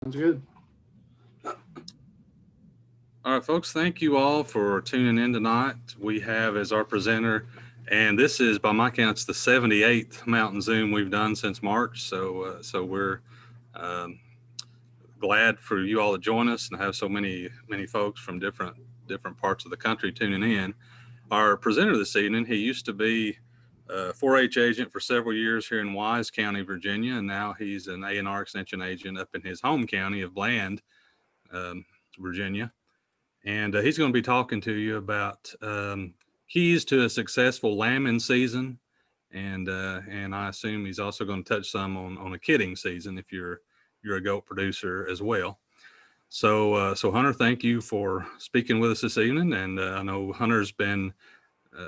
Sounds good. All right, folks, thank you all for tuning in tonight. We have as our presenter, and this is by my count, it's the 78th Mountain Zoom we've done since March. So we're um, glad for you all to join us and have so many folks from different parts of the country tuning in. Our presenter this evening, he used to be a 4-H agent for several years here in Wise County, Virginia, and now he's an A&R extension agent up in his home county of Bland, Virginia. And he's going to be talking to you about keys to a successful lambing season, and I assume he's also going to touch some on a kidding season if you're a goat producer as well. So Hunter, thank you for speaking with us this evening. And I know Hunter's been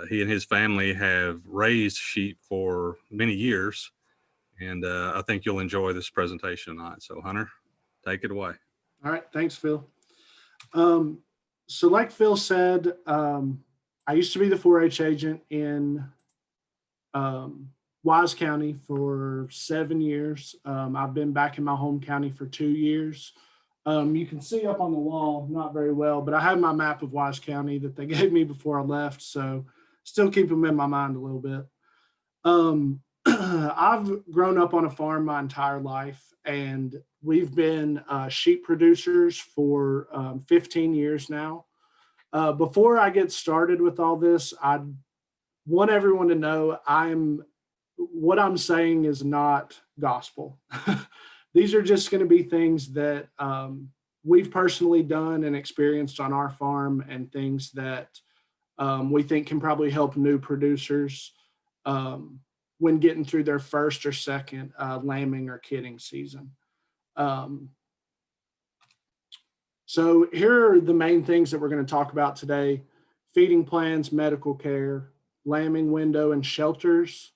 he and his family have raised sheep for many years, and I think you'll enjoy this presentation tonight. So Hunter, take it away. All right. Thanks, Phil. Um, so, like Phil said, I used to be the 4-H agent in um, Wise County for 7 years. I've been back in my home county for 2 years. You can see up on the wall, not very well, but I have my map of Wise County that they gave me before I left. So, still keep them in my mind a little bit. I've grown up on a farm my entire life, and we've been sheep producers for 15 years now. Before I get started with all this, I want everyone to know what I'm saying is not gospel. These are just going to be things that we've personally done and experienced on our farm, and things that we think can probably help new producers um, when getting through their first or second lambing or kidding season. Um, so here are the main things that we're going to talk about today: feeding plans, medical care, lambing window and shelters,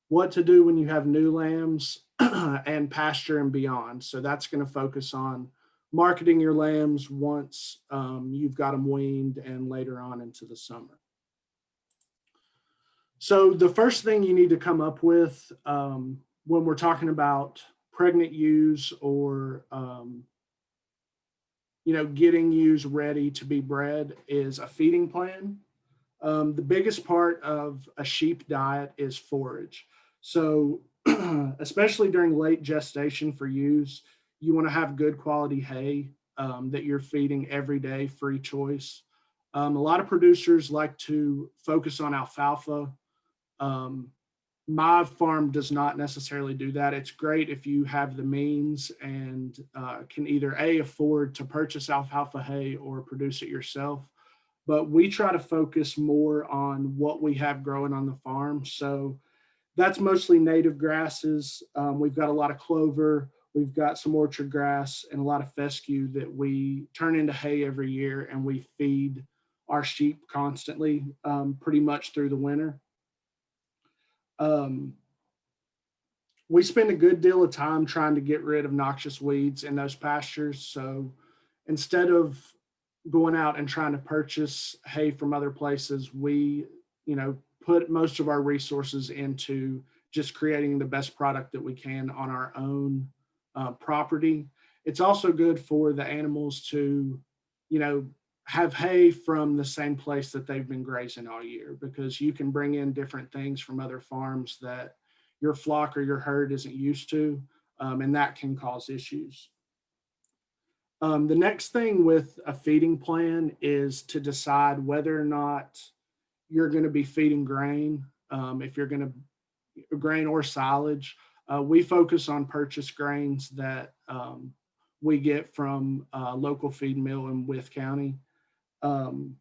what to do when you have new lambs, and pasture and beyond. So that's going to focus on marketing your lambs once you've got them weaned and later on into the summer. So the first thing you need to come up with when we're talking about pregnant ewes or getting ewes ready to be bred is a feeding plan. The biggest part of a sheep diet is forage. So, especially during late gestation for ewes, you want to have good quality hay that you're feeding every day, free choice. A lot of producers like to focus on alfalfa. Um, my farm does not necessarily do that. It's great if you have the means and can either afford to purchase alfalfa hay or produce it yourself. But we try to focus more on what we have growing on the farm. So that's mostly native grasses. We've got a lot of clover. We've got some orchard grass and a lot of fescue that we turn into hay every year, and we feed our sheep constantly, pretty much through the winter. Um, we spend a good deal of time trying to get rid of noxious weeds in those pastures. So instead of going out and trying to purchase hay from other places, we, put most of our resources into just creating the best product that we can on our own property. It's also good for the animals to, you know, have hay from the same place that they've been grazing all year, because you can bring in different things from other farms that your flock or your herd isn't used to, and that can cause issues. The next thing with a feeding plan is to decide whether or not you're going to be feeding grain. If you're going to grain or silage, we focus on purchase grains that we get from a local feed mill in Wythe County. Um,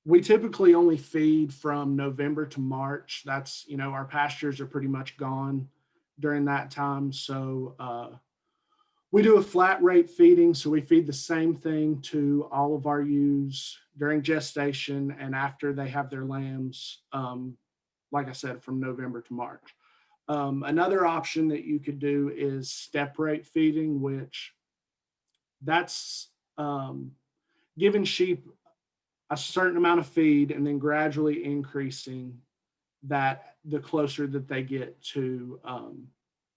we typically only feed from November to March. That's, our pastures are pretty much gone during that time. So we do a flat rate feeding. So we feed the same thing to all of our ewes during gestation and after they have their lambs, like I said, from November to March. Another option that you could do is step rate feeding, which that's giving sheep a certain amount of feed and then gradually increasing that the closer that they get to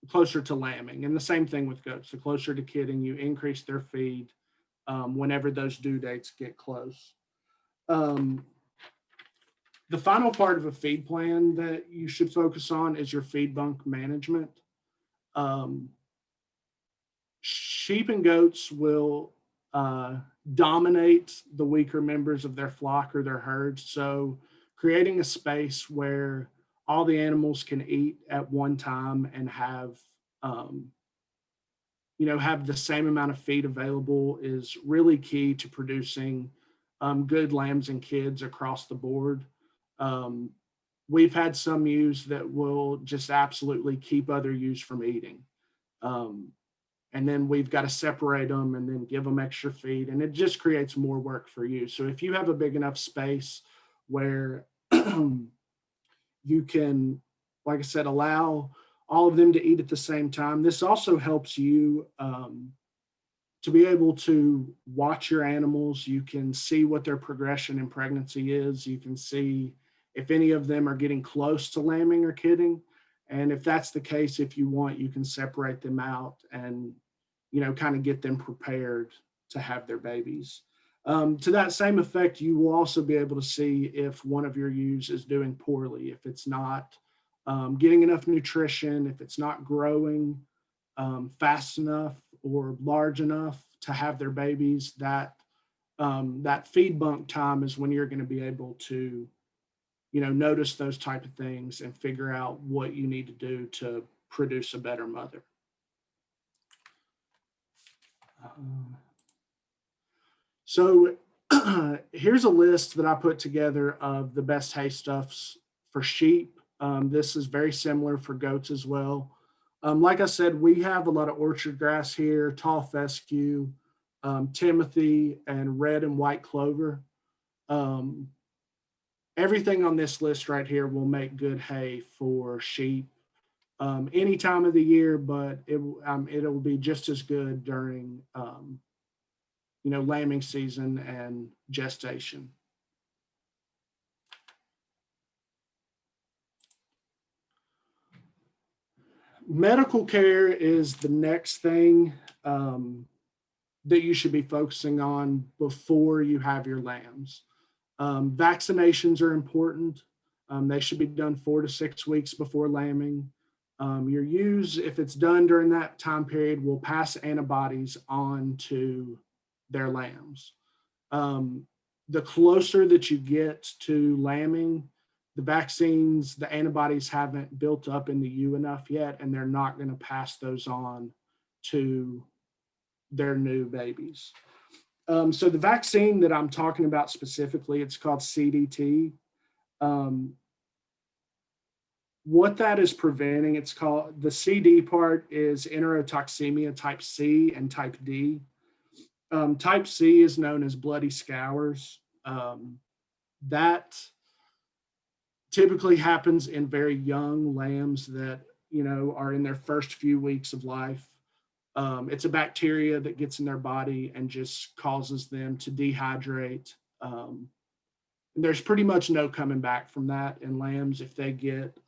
closer to lambing. And the same thing with goats. The closer to kidding, you increase their feed whenever those due dates get close. Um, the final part of a feed plan that you should focus on is your feed bunk management. Um, Sheep and goats will uh, dominate the weaker members of their flock or their herd. So, creating a space where all the animals can eat at one time and um, have the same amount of feed available is really key to producing good lambs and kids across the board. Um, we've had some ewes that will just absolutely keep other ewes from eating. Um, and then we've got to separate them and then give them extra feed, and it just creates more work for you. So if you have a big enough space where you can, like I said, allow all of them to eat at the same time, this also helps you to be able to watch your animals. You can see what their progression in pregnancy is. You can see if any of them are getting close to lambing or kidding. And if that's the case, if you want, you can separate them out and, kind of get them prepared to have their babies. To that same effect, you will also be able to see if one of your ewes is doing poorly, if it's not getting enough nutrition, if it's not growing fast enough or large enough to have their babies. That feed bunk time is when you're going to be able to notice those type of things and figure out what you need to do to produce a better mother. So here's a list that I put together of the best hay stuffs for sheep. This is very similar for goats as well. Like I said, we have a lot of orchard grass here, tall fescue, timothy, and red and white clover. Um, Everything on this list right here will make good hay for sheep any time of the year, but it'll be just as good during lambing season and gestation. Medical care is the next thing that you should be focusing on before you have your lambs. Vaccinations are important. They should be done 4 to 6 weeks before lambing. Your ewes, if it's done during that time period, will pass antibodies on to their lambs. The closer that you get to lambing, the vaccines, the antibodies haven't built up in the ewe enough yet, and they're not going to pass those on to their new babies. So the vaccine that I'm talking about specifically, it's called CDT. Um, what that is preventing, it's called the CD part is enterotoxemia type C and type D. Type C is known as bloody scours. That typically happens in very young lambs that are in their first few weeks of life. It's a bacteria that gets in their body and just causes them to dehydrate. And there's pretty much no coming back from that in lambs. If they get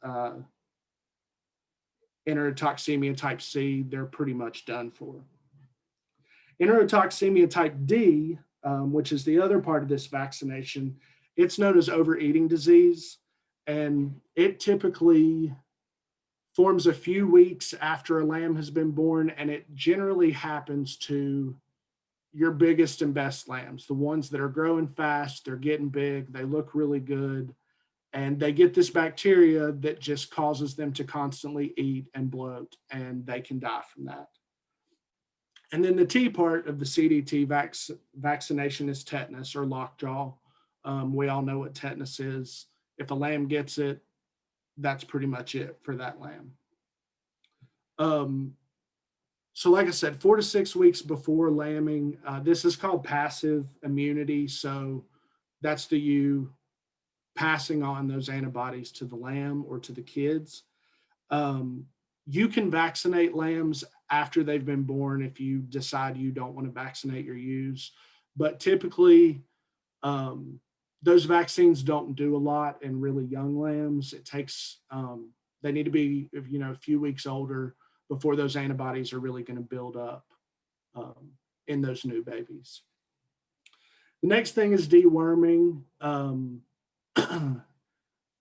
enterotoxemia type C, they're pretty much done for. Enterotoxemia type D, which is the other part of this vaccination, it's known as overeating disease. And it typically forms a few weeks after a lamb has been born, and it generally happens to your biggest and best lambs, the ones that are growing fast, they're getting big, they look really good, and they get this bacteria that just causes them to constantly eat and bloat, and they can die from that. And then the T part of the CDT vaccination is tetanus or lockjaw. We all know what tetanus is. If a lamb gets it, that's pretty much it for that lamb. So like I said, 4 to 6 weeks before lambing, this is called passive immunity. So that's the ewe passing on those antibodies to the lamb or to the kids. You can vaccinate lambs after they've been born if you decide you don't want to vaccinate your ewes. But typically, those vaccines don't do a lot in really young lambs. It takes, they need to be, a few weeks older before those antibodies are really going to build up in those new babies. The next thing is deworming.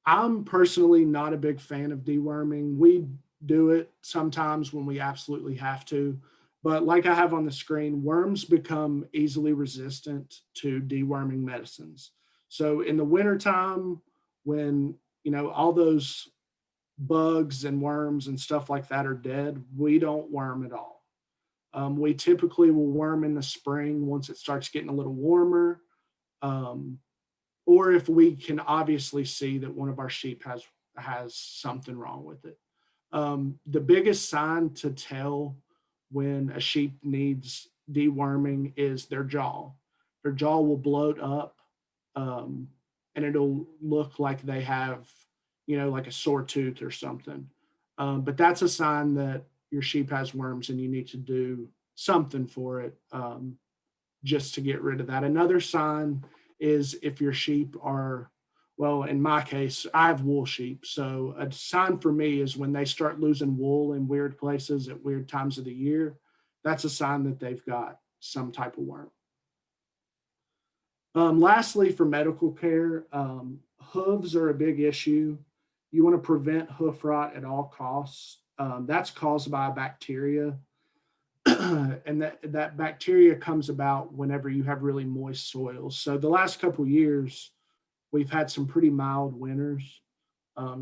I'm personally not a big fan of deworming. We do it sometimes when we absolutely have to, but like I have on the screen, worms become easily resistant to deworming medicines. So in the wintertime, when all those bugs and worms and stuff like that are dead, we don't worm at all. We typically will worm in the spring once it starts getting a little warmer. Um, or if we can obviously see that one of our sheep has something wrong with it. The biggest sign to tell when a sheep needs deworming is their jaw. Their jaw will bloat up, and it'll look like they have, like a sore tooth or something. But that's a sign that your sheep has worms and you need to do something for it, just to get rid of that. Another sign is if your sheep are, well, in my case, I have wool sheep. So a sign for me is when they start losing wool in weird places at weird times of the year, that's a sign that they've got some type of worm. Lastly, for medical care, hooves are a big issue. You want to prevent hoof rot at all costs. That's caused by a bacteria. And that bacteria comes about whenever you have really moist soils. So the last couple of years, we've had some pretty mild winters.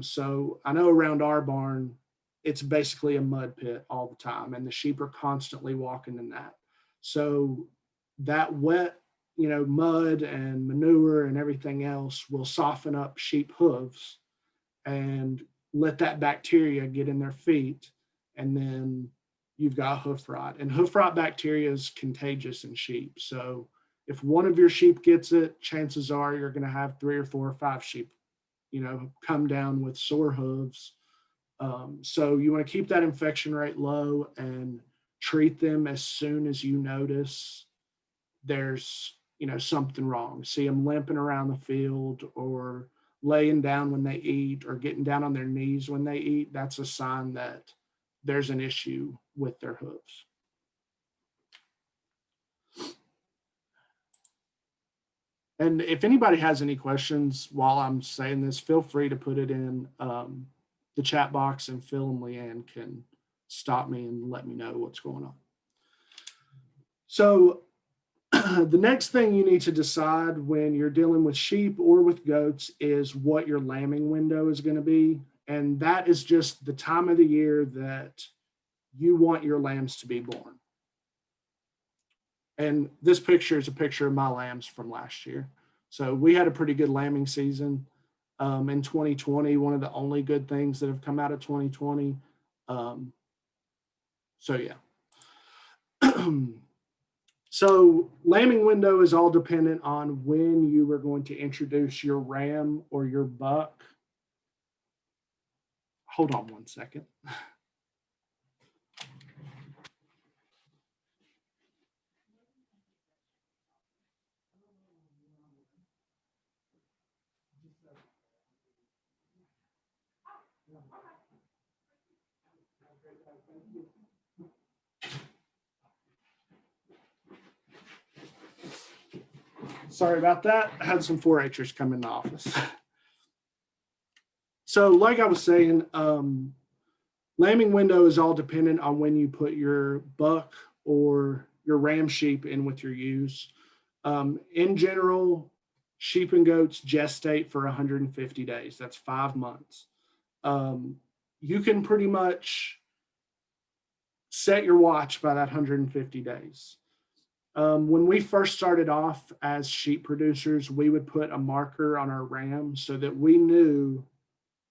So I know around our barn, it's basically a mud pit all the time, and the sheep are constantly walking in that. So that wet, mud and manure and everything else will soften up sheep hooves and let that bacteria get in their feet, and then you've got hoof rot. And hoof rot bacteria is contagious in sheep. So if one of your sheep gets it, chances are you're going to have 3 or 4 or 5 sheep, come down with sore hooves. So you want to keep that infection rate low and treat them as soon as you notice there's, something wrong. See them limping around the field or laying down when they eat or getting down on their knees when they eat. That's a sign that there's an issue with their hooves. And if anybody has any questions while I'm saying this, feel free to put it in the chat box, and Phil and Leanne can stop me and let me know what's going on. So the next thing you need to decide when you're dealing with sheep or with goats is what your lambing window is going to be. And that is just the time of the year that you want your lambs to be born. And this picture is a picture of my lambs from last year. So we had a pretty good lambing season in 2020, one of the only good things that have come out of 2020. So yeah. So lambing window is all dependent on when you are going to introduce your ram or your buck. Hold on one second. Sorry about that. I had some 4-Hers come in the office. So like I was saying, lambing window is all dependent on when you put your buck or your ram sheep in with your ewes. In general, sheep and goats gestate for 150 days. That's 5 months. You can pretty much set your watch by that 150 days. When we first started off as sheep producers, we would put a marker on our ram so that we knew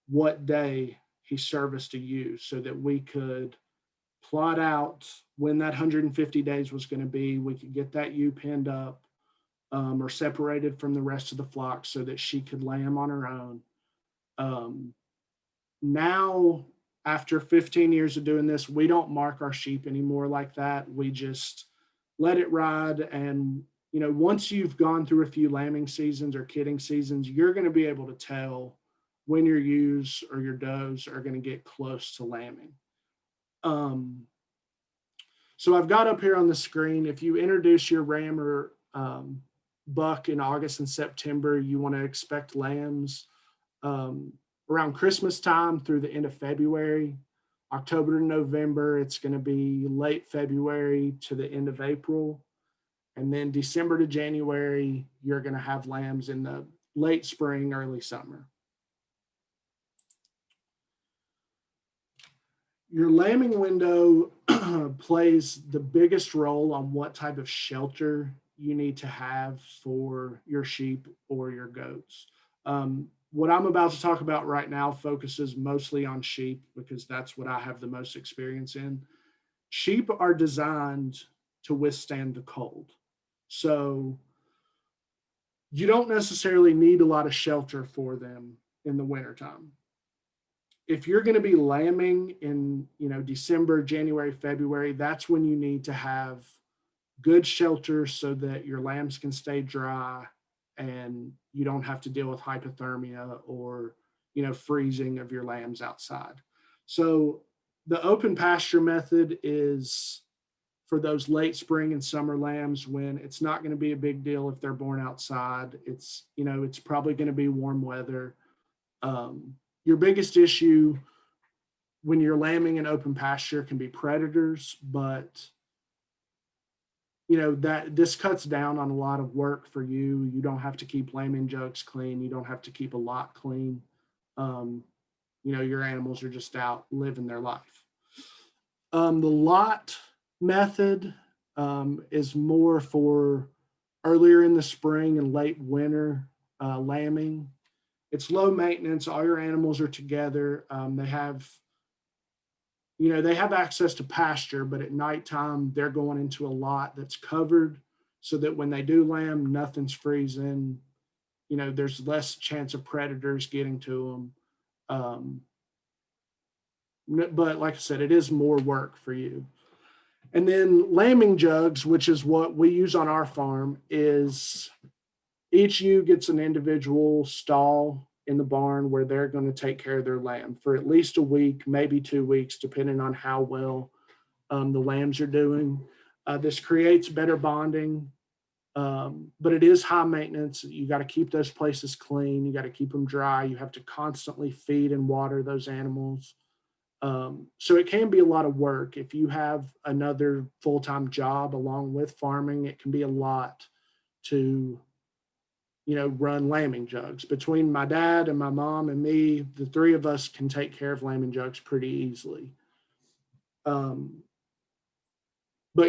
what day he serviced a ewe, so that we could plot out when that 150 days was going to be. We could get that ewe pinned up or separated from the rest of the flock so that she could lamb on her own. Now, after 15 years of doing this, we don't mark our sheep anymore like that. We just let it ride. And, once you've gone through a few lambing seasons or kidding seasons, you're going to be able to tell when your ewes or your does are going to get close to lambing. Um, so I've got up here on the screen, if you introduce your ram or buck in August and September, you want to expect lambs um, around Christmas time through the end of February. October to November, it's going to be late February to the end of April. And then December to January, you're going to have lambs in the late spring, early summer. Your lambing window plays the biggest role on what type of shelter you need to have for your sheep or your goats. What I'm about to talk about right now focuses mostly on sheep because that's what I have the most experience in. Sheep are designed to withstand the cold. So you don't necessarily need a lot of shelter for them in the wintertime. If you're going to be lambing in, December, January, February, that's when you need to have good shelter so that your lambs can stay dry and you don't have to deal with hypothermia or, freezing of your lambs outside. So the open pasture method is for those late spring and summer lambs when it's not going to be a big deal if they're born outside. It's probably going to be warm weather. Your biggest issue when you're lambing in open pasture can be predators, but that this cuts down on a lot of work for you. You don't have to keep lambing jugs clean. You don't have to keep a lot clean. Um, your animals are just out living their life. The lot method is more for earlier in the spring and late winter lambing. It's low maintenance. All your animals are together. They have access to pasture, but at nighttime they're going into a lot that's covered so that when they do lamb, nothing's freezing. There's less chance of predators getting to them. But like I said, it is more work for you. And then lambing jugs, which is what we use on our farm, is each ewe gets an individual stall in the barn where they're going to take care of their lamb for at least a week, maybe 2 weeks, depending on how well the lambs are doing. This creates better bonding, but it is high maintenance. You got to keep those places clean. You got to keep them dry. You have to constantly feed and water those animals. So it can be a lot of work. If you have another full-time job along with farming, it can be a lot to run lambing jugs. Between my dad and my mom and me, the three of us can take care of lambing jugs pretty easily. But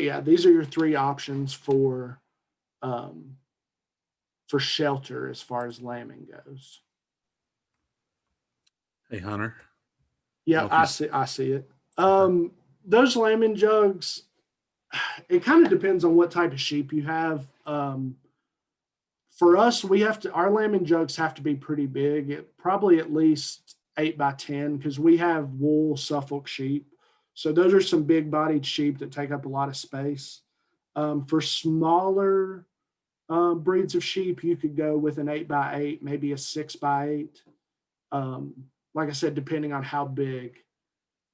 yeah, these are your three options um, for shelter as far as lambing goes. Hey, Hunter. Yeah, I see it. Those lambing jugs, it kind of depends on what type of sheep you have. For us, our lambing jugs have to be pretty big, probably at least 8 by 10, because we have wool Suffolk sheep. So those are some big bodied sheep that take up a lot of space. For smaller breeds of sheep, you could go with an 8 by 8, maybe a 6 by 8. Like I said, depending on how big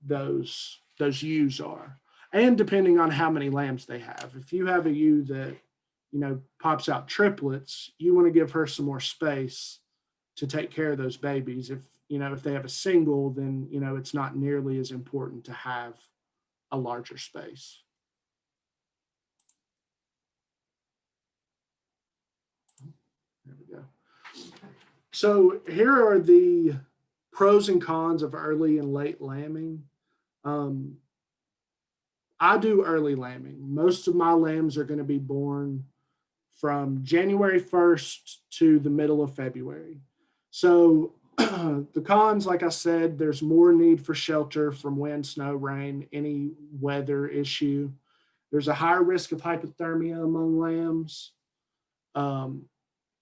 those ewes are, and depending on how many lambs they have. If you have a ewe that pops out triplets, you want to give her some more space to take care of those babies. If they have a single, then it's not nearly as important to have a larger space. There we go. So here are the pros and cons of early and late lambing. I do early lambing. Most of my lambs are going to be born from January 1st to the middle of February. So the cons, like I said, there's more need for shelter from wind, snow, rain, any weather issue. There's a higher risk of hypothermia among lambs.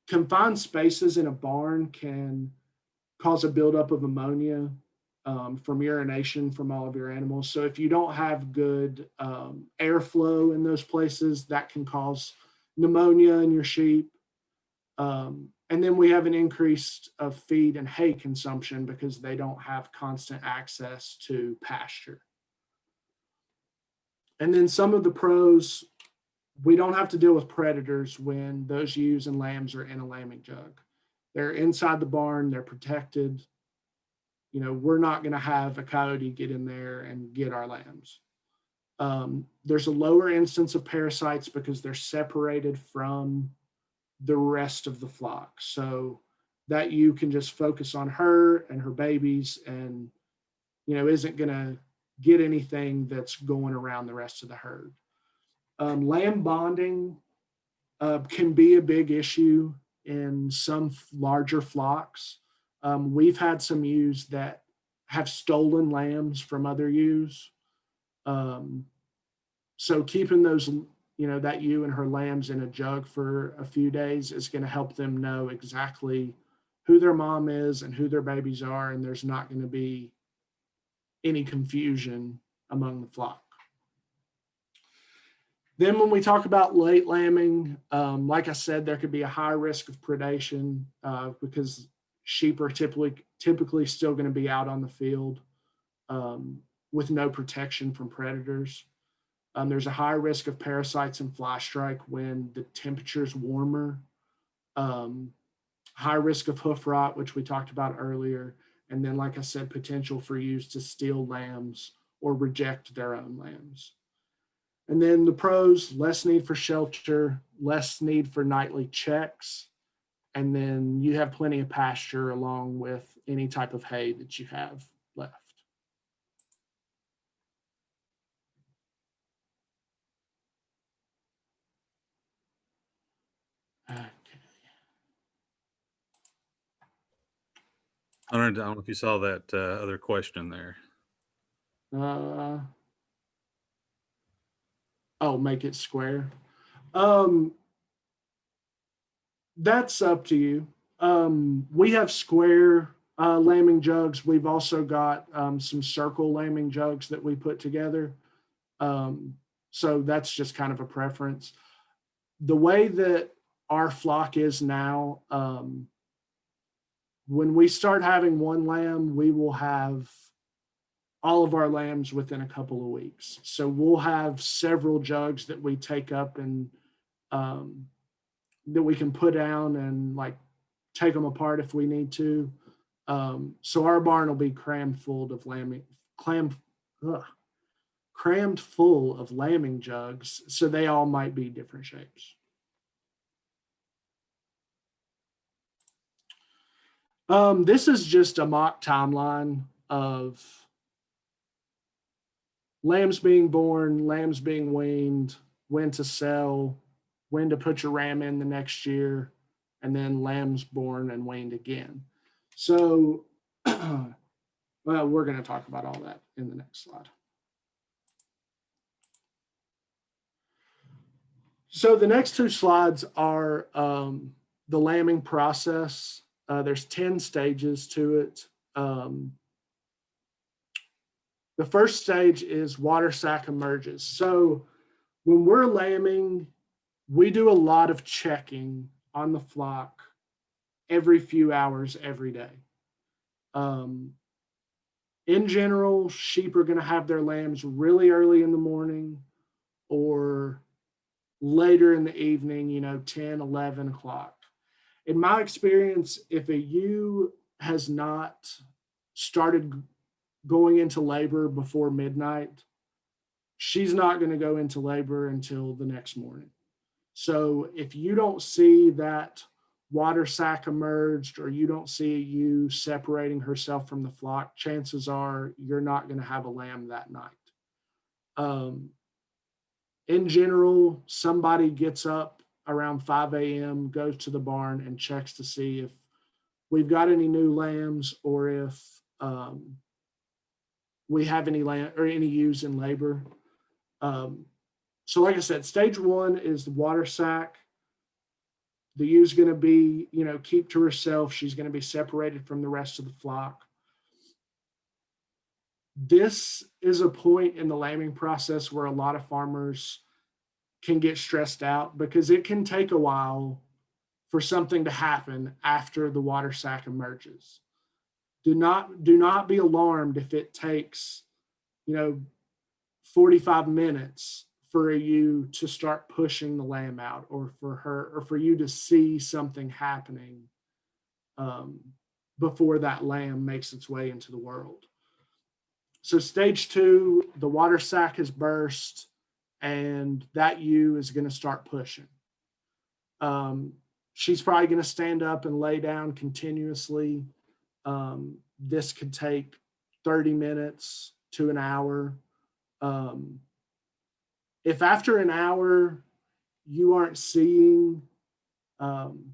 Confined spaces in a barn can cause a buildup of ammonia from urination from all of your animals. So if you don't have good airflow in those places, that can cause pneumonia in your sheep. And then we have an increase of feed and hay consumption because they don't have constant access to pasture. And then some of the pros, we don't have to deal with predators when those ewes and lambs are in a lambing jug. They're inside the barn, they're protected. We're not going to have a coyote get in there and get our lambs. There's a lower instance of parasites because they're separated from the rest of the flock. So that you can just focus on her and her babies and, isn't going to get anything that's going around the rest of the herd. Lamb bonding can be a big issue in some larger flocks. We've had some ewes that have stolen lambs from other ewes. Um, so keeping those, that ewe and her lambs in a jug for a few days is going to help them know exactly who their mom is and who their babies are, and there's not going to be any confusion among the flock. Then when we talk about late lambing, like I said, there could be a high risk of predation because sheep are typically still going to be out on the field with no protection from predators. There's a high risk of parasites and fly strike when the temperature is warmer. High risk of hoof rot, which we talked about earlier. And then, like I said, potential for ewes to steal lambs or reject their own lambs. And then the pros, less need for shelter, less need for nightly checks. And then you have plenty of pasture along with any type of hay that you have left. Okay. I don't know if you saw that other question there. Make it square. That's up to you. We have square lambing jugs. We've also got some circle lambing jugs that we put together. So that's just kind of a preference. The way that our flock is now, when we start having one lamb, we will have all of our lambs within a couple of weeks. So we'll have several jugs that we take up and that we can put down and like take them apart if we need to. So our barn will be crammed full of crammed full of lambing jugs. So they all might be different shapes. This is just a mock timeline of lambs being born, lambs being weaned, when to sell, when to put your ram in the next year, and then lambs born and weaned again. So, well, we're going to talk about all that in the next slide. So the next two slides are the lambing process. There's 10 stages to it. The first stage is water sac emerges. So when we're lambing, we do a lot of checking on the flock every few hours, every day. In general, sheep are going to have their lambs really early in the morning or later in the evening, 10, 11 o'clock. In my experience, if a ewe has not started going into labor before midnight, she's not going to go into labor until the next morning. So if you don't see that water sac emerged or you don't see a ewe separating herself from the flock, chances are you're not going to have a lamb that night. In general, somebody gets up around 5 a.m., goes to the barn and checks to see if we've got any new lambs or if we have any lamb or any ewes in labor. So like I said, stage one is the water sac. The ewe's going to be, keep to herself. She's going to be separated from the rest of the flock. This is a point in the lambing process where a lot of farmers can get stressed out because it can take a while for something to happen after the water sac emerges. Do not be alarmed if it takes, 45 minutes for you to start pushing the lamb out, or for you to see something happening um, before that lamb makes its way into the world. So stage two, the water sac has burst and that ewe is going to start pushing. Um, she's probably going to stand up and lay down continuously. This could take 30 minutes to an hour. Um, if after an hour you aren't seeing um,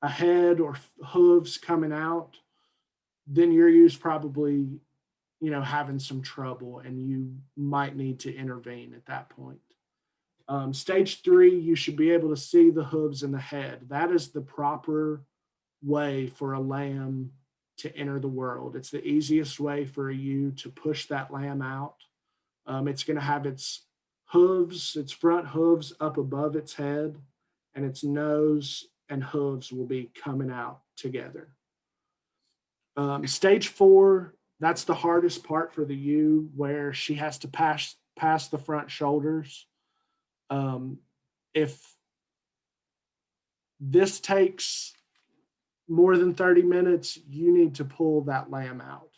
a head or hooves coming out, then your ewe's probably, having some trouble and you might need to intervene at that point. Stage three, you should be able to see the hooves and the head. That is the proper way for a lamb to enter the world. It's the easiest way for you to push that lamb out. It's going to have its front hooves up above its head, and its nose and hooves will be coming out together. Stage four, that's the hardest part for the ewe, where she has to pass the front shoulders. If this takes more than 30 minutes, you need to pull that lamb out.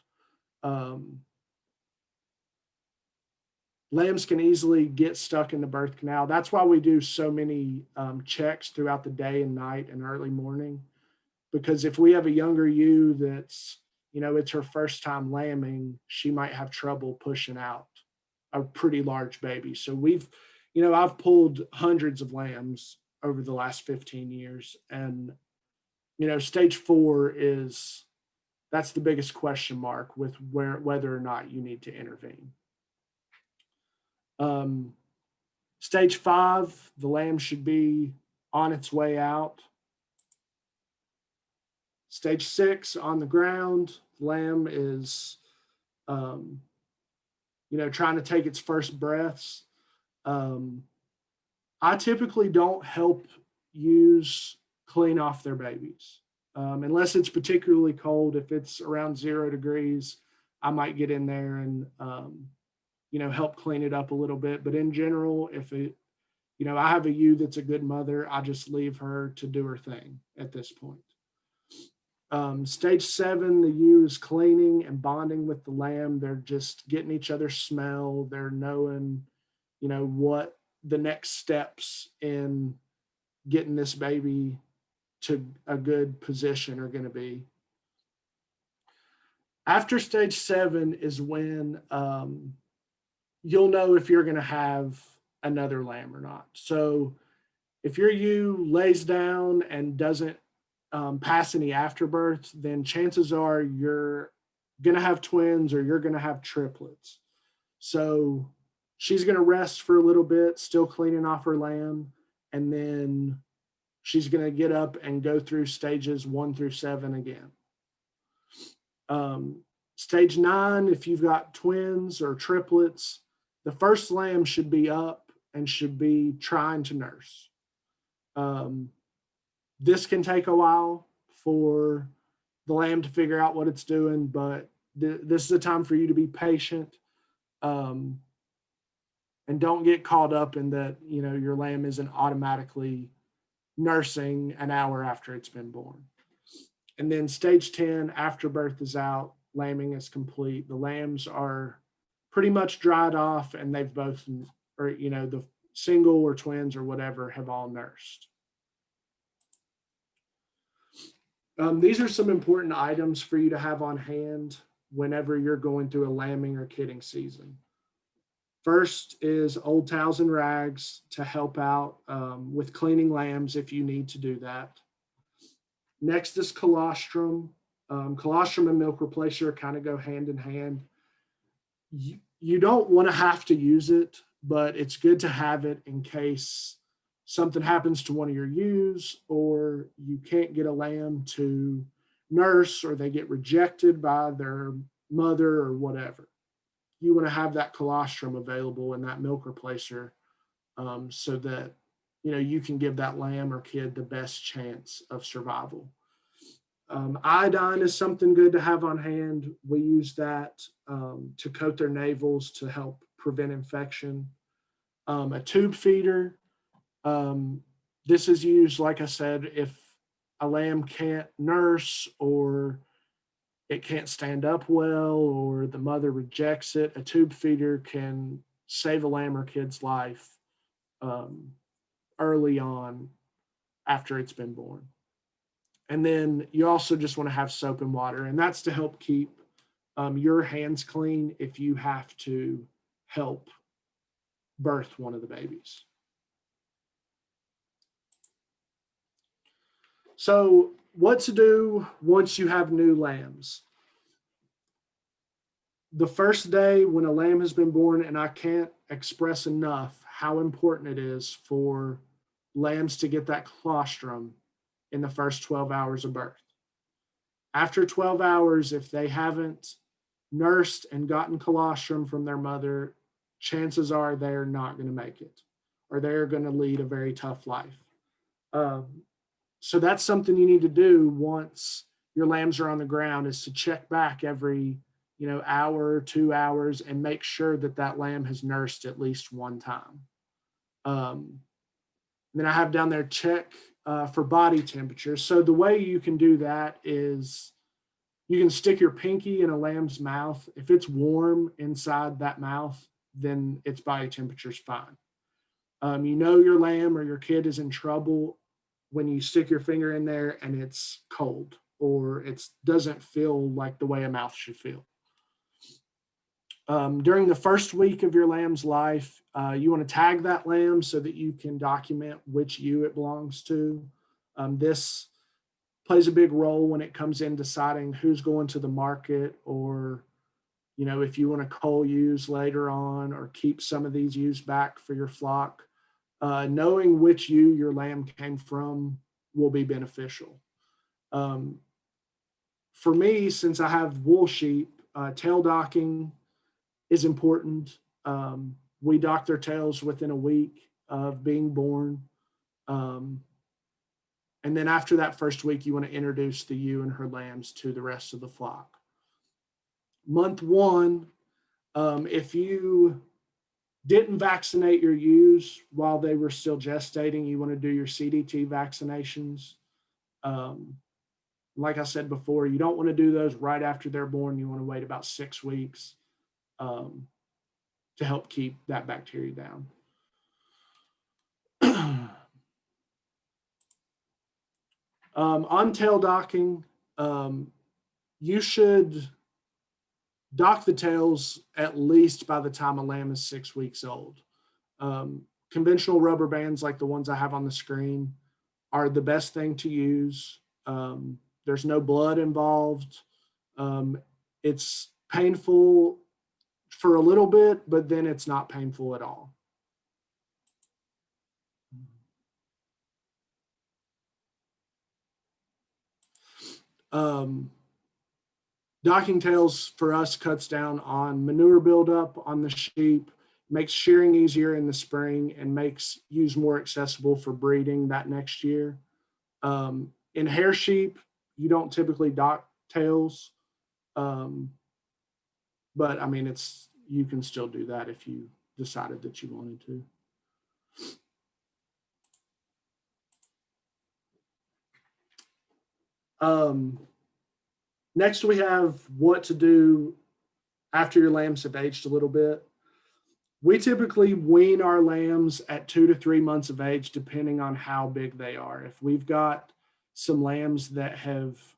Lambs can easily get stuck in the birth canal. That's why we do so many checks throughout the day and night and early morning. Because if we have a younger ewe that's, it's her first time lambing, she might have trouble pushing out a pretty large baby. So I've pulled hundreds of lambs over the last 15 years. And, stage four that's the biggest question mark with whether or not you need to intervene. Stage five, the lamb should be on its way out. Stage six, on the ground, the lamb is, trying to take its first breaths. I typically don't help ewes clean off their babies unless it's particularly cold. If it's around 0 degrees, I might get in there and help clean it up a little bit. But in general, if I have a ewe that's a good mother, I just leave her to do her thing at this point. Stage seven, the ewe is cleaning and bonding with the lamb. They're just getting each other's smell. They're knowing, what the next steps in getting this baby to a good position are going to be. After stage seven is when you'll know if you're going to have another lamb or not. So if your ewe lays down and doesn't pass any afterbirth, then chances are you're going to have twins or you're going to have triplets. So she's going to rest for a little bit, still cleaning off her lamb, and then she's going to get up and go through stages 1 through 7 again. Stage 9, if you've got twins or triplets, the first lamb should be up and should be trying to nurse. This can take a while for the lamb to figure out what it's doing, but this is a time for you to be patient and don't get caught up in that, your lamb isn't automatically nursing an hour after it's been born. And then stage 10, after birth is out, lambing is complete. The lambs are pretty much dried off and they've both, or, the single or twins or whatever have all nursed. These are some important items for you to have on hand whenever you're going through a lambing or kidding season. First is old towels and rags to help out with cleaning lambs if you need to do that. Next is colostrum. Colostrum and milk replacer kind of go hand in hand. You don't want to have to use it, but it's good to have it in case something happens to one of your ewes, or you can't get a lamb to nurse, or they get rejected by their mother or whatever. You want to have that colostrum available and that milk replacer so that you can give that lamb or kid the best chance of survival. Iodine is something good to have on hand. We use that to coat their navels to help prevent infection. A tube feeder, um, this is used, like I said, if a lamb can't nurse or it can't stand up well or the mother rejects it, a tube feeder can save a lamb or kid's life um, early on after it's been born. And then you also just want to have soap and water, and that's to help keep your hands clean if you have to help birth one of the babies. So, what to do once you have new lambs? The first day when a lamb has been born, and I can't express enough how important it is for lambs to get that colostrum in the first 12 hours of birth. After 12 hours, if they haven't nursed and gotten colostrum from their mother, chances are they're not going to make it or they're going to lead a very tough life. So that's something you need to do once your lambs are on the ground, is to check back every hour, 2 hours, and make sure that that lamb has nursed at least one time. Then I have down there check for body temperature. So the way you can do that is you can stick your pinky in a lamb's mouth. If it's warm inside that mouth, then its body temperature is fine. Your lamb or your kid is in trouble when you stick your finger in there and it's cold or it doesn't feel like the way a mouth should feel. During the first week of your lamb's life, you want to tag that lamb so that you can document which ewe it belongs to. This plays a big role when it comes in deciding who's going to the market, or if you want to cull ewes later on or keep some of these ewes back for your flock. Knowing which ewe your lamb came from will be beneficial. For me, since I have wool sheep, tail docking is important. We dock their tails within a week of being born. And then after that first week, you want to introduce the ewe and her lambs to the rest of the flock. Month one, if you didn't vaccinate your ewes while they were still gestating, you want to do your CDT vaccinations. Like I said before, you don't want to do those right after they're born. You want to wait about 6 weeks to help keep that bacteria down. On tail docking, you should dock the tails at least by the time a lamb is 6 weeks old. Conventional rubber bands like the ones I have on the screen are the best thing to use. There's no blood involved. It's painful for a little bit, but then it's not painful at all. Docking tails for us cuts down on manure buildup on the sheep, makes shearing easier in the spring, and makes ewes more accessible for breeding that next year. In hair sheep, you don't typically dock tails, but I mean, you can still do that if you decided that you wanted to. Next, we have what to do after your lambs have aged a little bit. We typically wean our lambs at 2 to 3 months of age, depending on how big they are. If we've got some lambs that have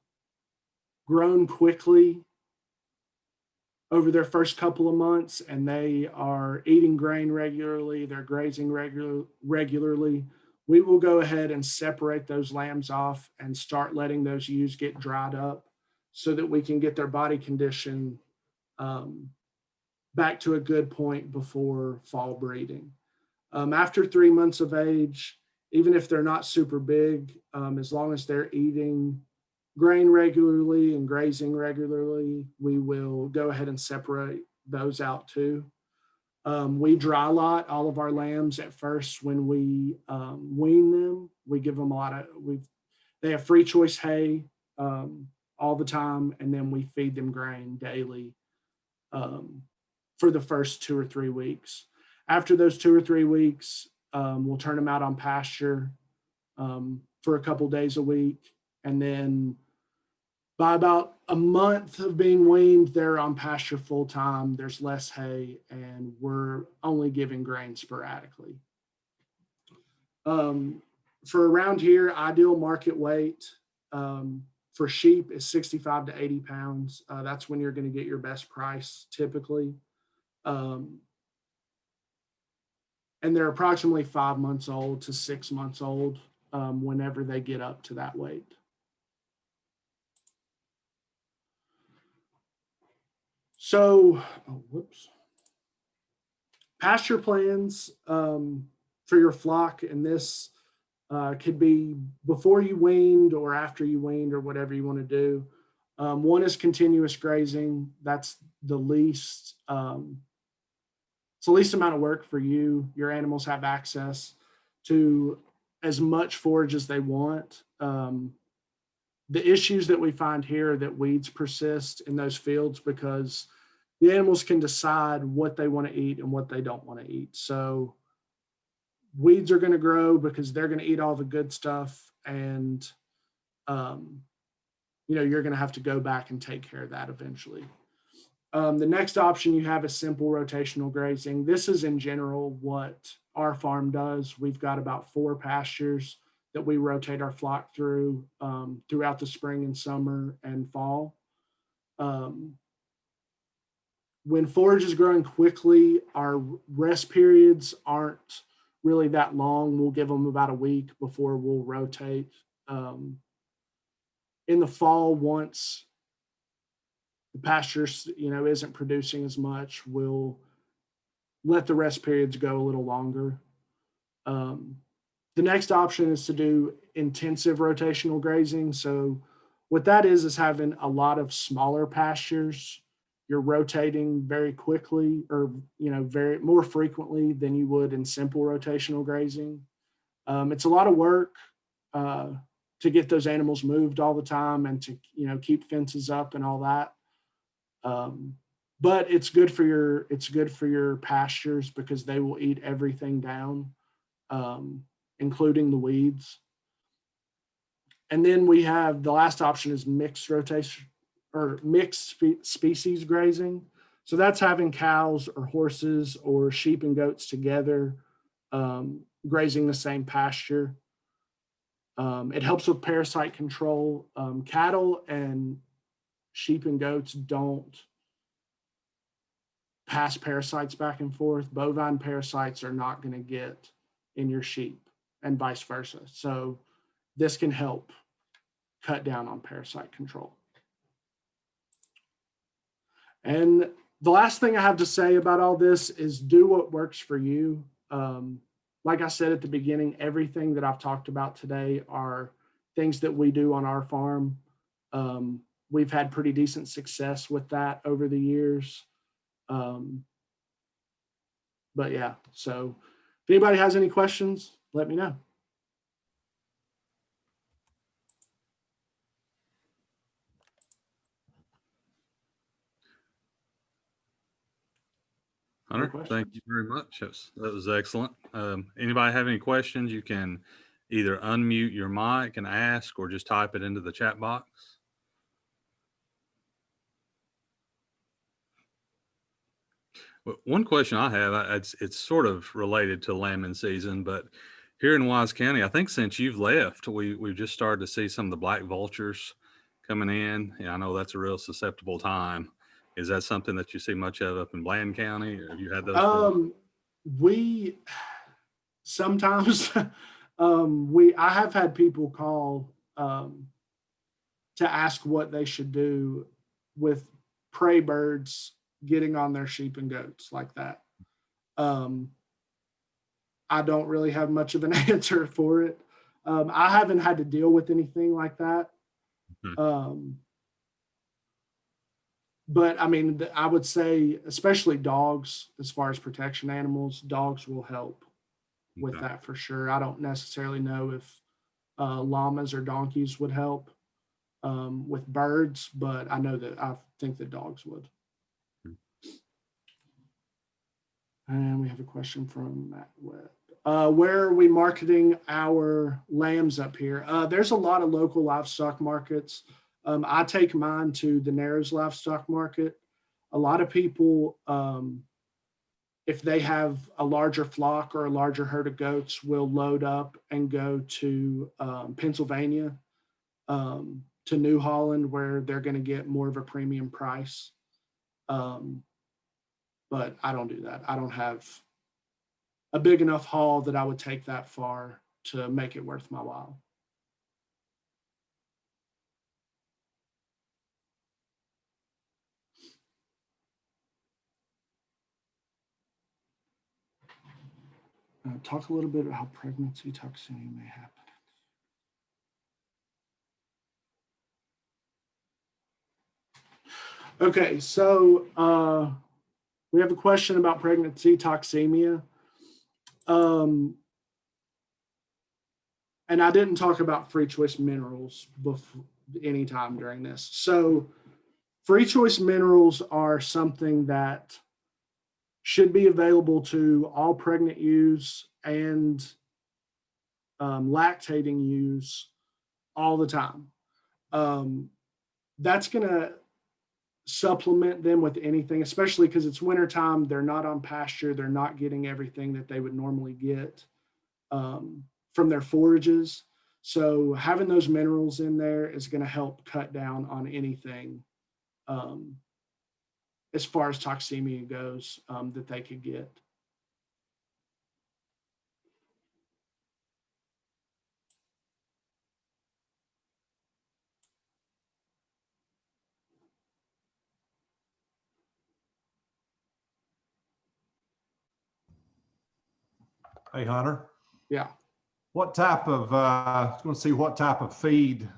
grown quickly over their first couple of months and they are eating grain regularly, they're grazing regularly, we will go ahead and separate those lambs off and start letting those ewes get dried up so that we can get their body condition back to a good point before fall breeding. After 3 months of age, even if they're not super big, as long as they're eating grain regularly and grazing regularly, we will go ahead and separate those out too. We dry lot all of our lambs at first when we wean them. We give them they have free choice hay all the time, and then we feed them grain daily for the first 2 or 3 weeks. After those 2 or 3 weeks, we'll turn them out on pasture for a couple days a week. And then by about a month of being weaned, they're on pasture full time. There's less hay, and we're only giving grain sporadically. Um, for around here, ideal market weight for sheep is 65 to 80 pounds. That's when you're going to get your best price typically. Um, and they're approximately 5 months old to 6 months old whenever they get up to that weight. So, whoops. Pasture plans for your flock, and this could be before you weaned or after you weaned or whatever you want to do. One is continuous grazing. That's the least, it's the least amount of work for you. Your animals have access to as much forage as they want. The issues that we find here are that weeds persist in those fields because the animals can decide what they want to eat and what they don't want to eat. So weeds are going to grow because they're going to eat all the good stuff, and you're going to have to go back and take care of that eventually. The next option you have is simple rotational grazing. This is in general what our farm does. We've got about 4 pastures that we rotate our flock through throughout the spring and summer and fall. When forage is growing quickly, our rest periods aren't really that long. We'll give them about a week before we'll rotate. In the fall, once the pasture isn't producing as much, we'll let the rest periods go a little longer. The next option is to do intensive rotational grazing. So what that is having a lot of smaller pastures. You're rotating very quickly, or very more frequently than you would in simple rotational grazing. It's a lot of work to get those animals moved all the time and to keep fences up and all that. But it's good for your pastures because they will eat everything down, including the weeds. And then we have the last option is mixed rotation or mixed species grazing. So that's having cows or horses or sheep and goats together grazing the same pasture. It helps with parasite control. Cattle and sheep and goats don't pass parasites back and forth. Bovine parasites are not going to get in your sheep and vice versa. So this can help cut down on parasite control. And the last thing I have to say about all this is do what works for you. Like I said at the beginning, everything that I've talked about today are things that we do on our farm. We've had pretty decent success with that over the years. But yeah, so if anybody has any questions, let me know. Hunter, thank you very much. That was excellent. Anybody have any questions, you can either unmute your mic and ask or just type it into the chat box. Well, one question I have, it's sort of related to lambing season, but here in Wise County, I think since you've left, we've just started to see some of the black vultures coming in. Yeah, I know that's a real susceptible time. Is that something that you see much of up in Bland County, or have you had those? We sometimes I have had people call to ask what they should do with prey birds getting on their sheep and goats like that. I don't really have much of an answer for it. I haven't had to deal with anything like that. But I mean, I would say, especially dogs, as far as protection animals, dogs will help with that for sure. I don't necessarily know if llamas or donkeys would help with birds, but I know that I think that dogs would. And we have a question from Matt Webb. Where are we marketing our lambs up here? There's a lot of local livestock markets. I take mine to the Narrows Livestock Market. A lot of people, if they have a larger flock or a larger herd of goats, will load up and go to Pennsylvania, to New Holland, where they're going to get more of a premium price. But I don't do that. I don't have a big enough haul that I would take that far to make it worth my while. Talk a little bit about how pregnancy toxemia may happen. Okay, so we have a question about pregnancy toxemia. And I didn't talk about free choice minerals before anytime during this. So free choice minerals are something that should be available to all pregnant ewes and lactating ewes all the time. That's going to supplement them with anything, especially because it's wintertime. They're not on pasture. They're not getting everything that they would normally get from their forages. So having those minerals in there is going to help cut down on anything as far as toxemia goes that they could get. Hey, Hunter. Yeah. What type of, I was going to see what type of feed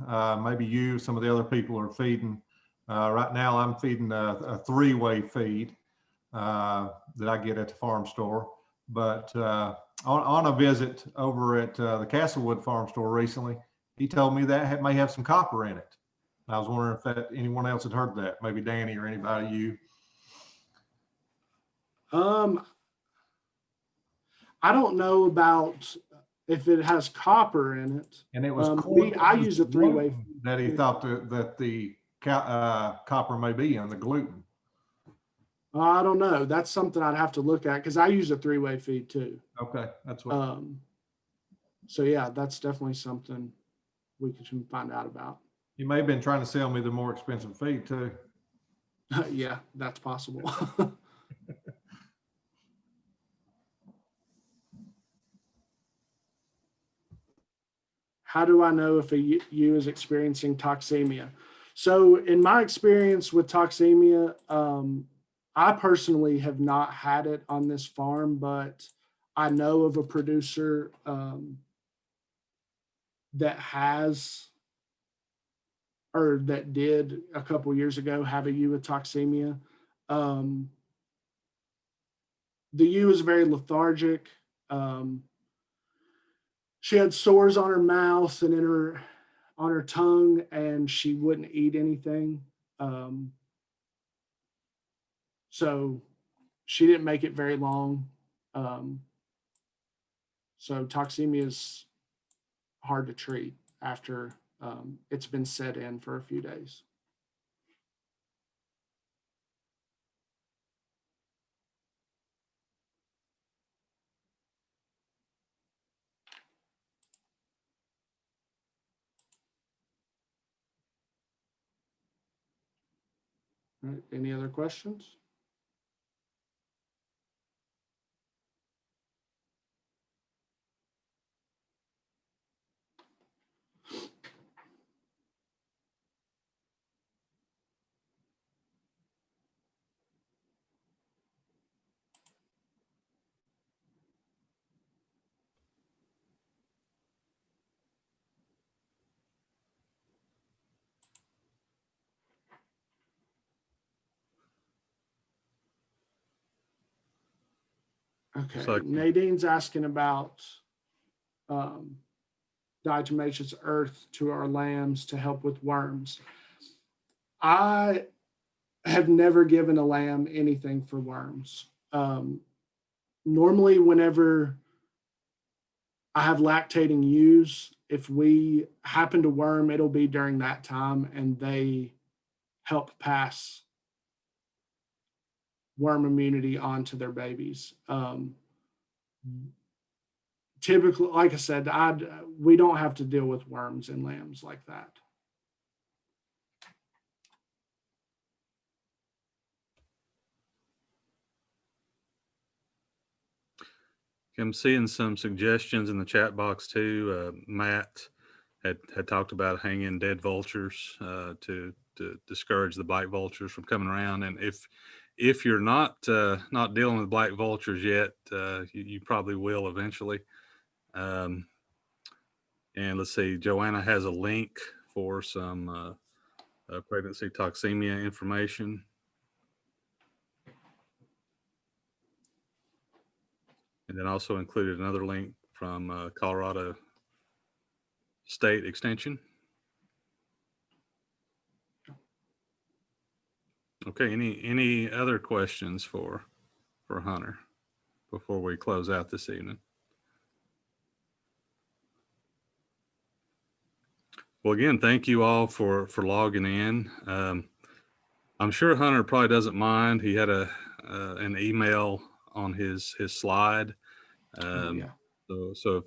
maybe you, some of the other people are feeding. Right now I'm feeding a three-way feed that I get at the farm store. But on a visit over at the Castlewood farm store recently, he told me that may have some copper in it. I was wondering if anyone else had heard that, maybe Danny or anybody, you. I don't know about if it has copper in it. And it was I use a three-way that he thought that the copper may be in the gluten. I don't know. That's something I'd have to look at because I use a three-way feed too. Okay, that's what. So yeah, that's definitely something we can find out about. You may have been trying to sell me the more expensive feed too. Yeah, that's possible. How do I know if a ewe is experiencing toxemia? So in my experience with toxemia, I personally have not had it on this farm, but I know of a producer that has, or that did a couple years ago have a ewe with toxemia. The ewe is very lethargic. She had sores on her mouth and on her tongue, and she wouldn't eat anything. So she didn't make it very long. So toxemia is hard to treat after it's been set in for a few days. All right, any other questions? Okay, So- Nadine's asking about diatomaceous earth to our lambs to help with worms. I have never given a lamb anything for worms. normally whenever I have lactating ewes, if we happen to worm, it'll be during that time, and they help pass worm immunity onto their babies. Typically, like I said, we don't have to deal with worms in lambs like that. I'm seeing some suggestions in the chat box too. Matt had talked about hanging dead vultures to discourage the black vultures from coming around. And if you're not dealing with black vultures yet, you probably will eventually. And let's see, Joanna has a link for some pregnancy toxemia information. And then also included another link from Colorado State Extension. Okay, any other questions for Hunter before we close out this evening? Well, again, thank you all for logging in. I'm sure Hunter probably doesn't mind. He had an email on his slide. Yeah. So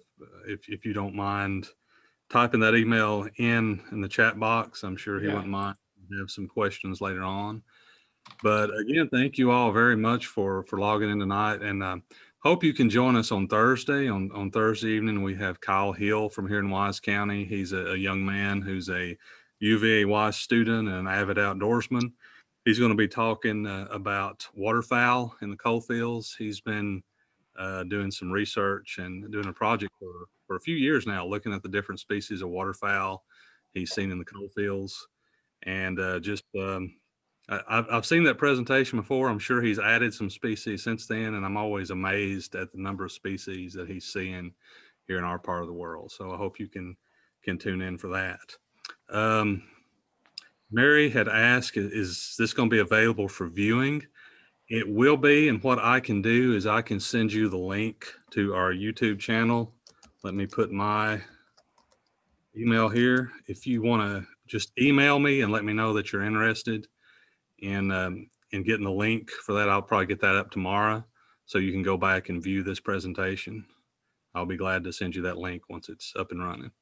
if you don't mind typing that email in the chat box, I'm sure he wouldn't mind. Have some questions later on. But again, thank you all very much for logging in tonight, and hope you can join us on Thursday. On Thursday evening, we have Kyle Hill from here in Wise County. He's a young man who's a UVA Wise student and an avid outdoorsman. He's going to be talking about waterfowl in the coal fields. He's been doing some research and doing a project for a few years now, looking at the different species of waterfowl he's seen in the coal fields. And I've seen that presentation before. I'm sure he's added some species since then, and I'm always amazed at the number of species that he's seeing here in our part of the world. So I hope you can tune in for that. Mary had asked, is this going to be available for viewing? It will be, and what I can do is I can send you the link to our YouTube channel. Let me put my email here. If you want to just email me and let me know that you're interested in getting the link for that, I'll probably get that up tomorrow so you can go back and view this presentation. I'll be glad to send you that link once it's up and running.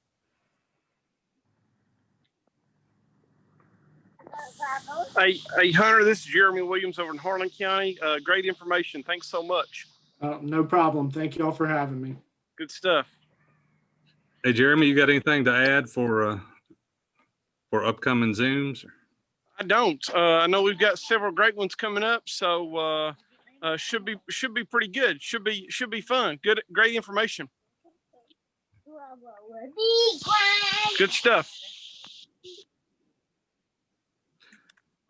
Hey, Hunter, this is Jeremy Williams over in Harlan County. Great information. Thanks so much. No problem. Thank you all for having me. Good stuff. Hey, Jeremy, you got anything to add for upcoming Zooms? I don't. I know we've got several great ones coming up, so should be pretty good. Should be fun. Great information. Good stuff.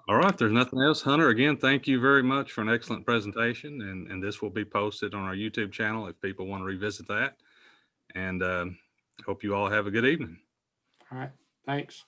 All right, there's nothing else. Hunter, again, thank you very much for an excellent presentation, and this will be posted on our YouTube channel if people want to revisit that. And hope you all have a good evening. All right. Thanks.